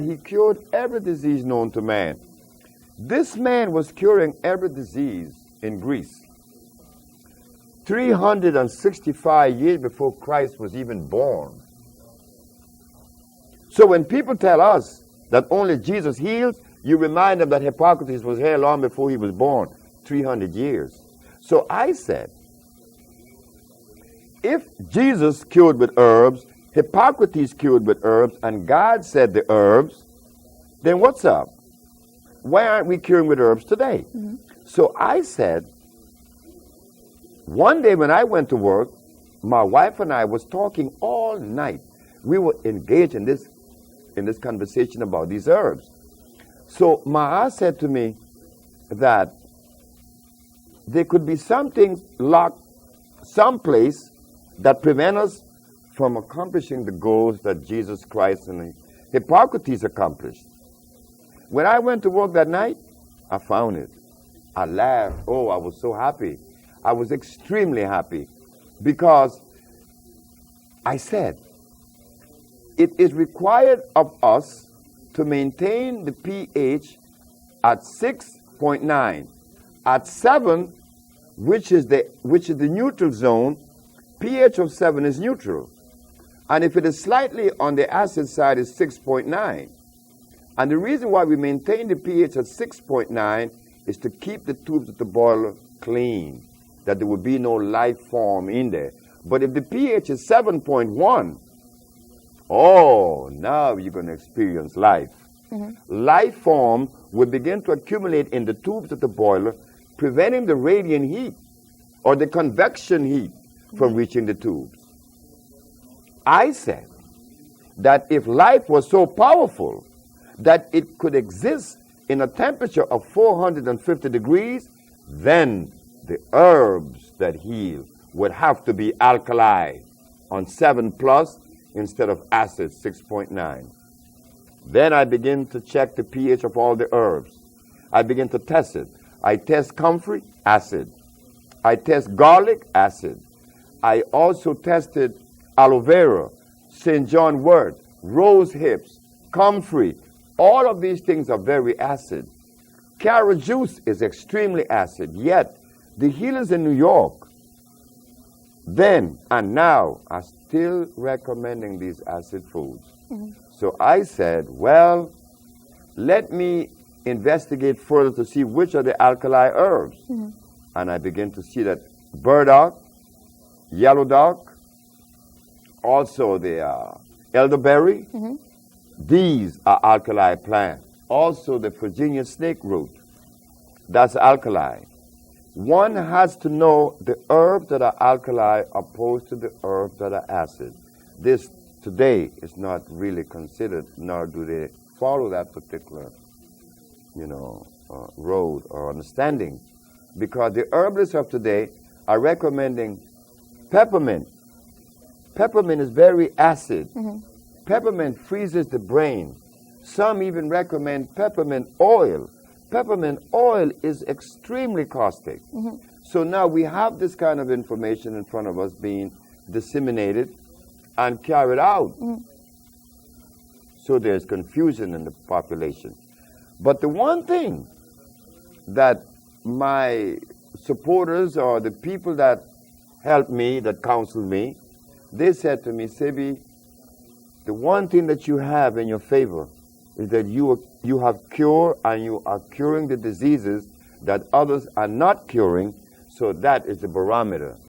He cured every disease known to man. This man was curing every disease in Greece 365 years before Christ was even born. So when people tell us that only Jesus heals, you remind them that Hippocrates was here long before he was born, 300 years. So I said, if Jesus cured with herbs, Hippocrates cured with herbs, and God said the herbs, then what's up? Why aren't we curing with herbs today? Mm-hmm. So I said, one day when I went to work, my wife and I was talking all night. We were engaged in this conversation about these herbs. So Ma said to me that there could be something locked someplace that prevent us from accomplishing the goals that Jesus Christ and Hippocrates accomplished. When I went to work that night, I found it. I laughed. Oh, I was so happy. I was extremely happy because I said, it is required of us to maintain the pH at 6.9. At 7, which is the neutral zone, pH of 7 is neutral. And if it is slightly on the acid side, it's 6.9. And the reason why we maintain the pH at 6.9 is to keep the tubes of the boiler clean, that there will be no life form in there. But if the pH is 7.1, oh, now you're going to experience life. Mm-hmm. Life form will begin to accumulate in the tubes of the boiler, preventing the radiant heat or the convection heat from reaching the tubes. I said that if life was so powerful that it could exist in a temperature of 450 degrees, then the herbs that heal would have to be alkali on 7 plus instead of acid 6.9. Then I begin to check the pH of all the herbs. I begin to test it. I test comfrey, acid. I test garlic, acid. I also tested aloe vera, St. John wort, rose hips, comfrey. All of these things are very acid. Carrot juice is extremely acid, yet the healers in New York then and now are still recommending these acid foods. Mm-hmm. So I said, well, let me investigate further to see which are the alkali herbs. Mm-hmm. And I begin to see that burdock, yellow dock, also the elderberry, mm-hmm. These are alkali plants. Also the Virginia snake root, that's alkali. One has to know the herbs that are alkali opposed to the herbs that are acid. This today is not really considered, nor do they follow that particular, road or understanding, because the herbalists of today are recommending peppermint. Peppermint is very acid. Mm-hmm. Peppermint freezes the brain. Some even recommend peppermint oil. Peppermint oil is extremely caustic. Mm-hmm. So now we have this kind of information in front of us being disseminated and carried out. Mm-hmm. So there's confusion in the population. But the one thing that my supporters or the people that helped me, that counseled me, they said to me, Sebi, the one thing that you have in your favor is that you have cure and you are curing the diseases that others are not curing, so that is the barometer.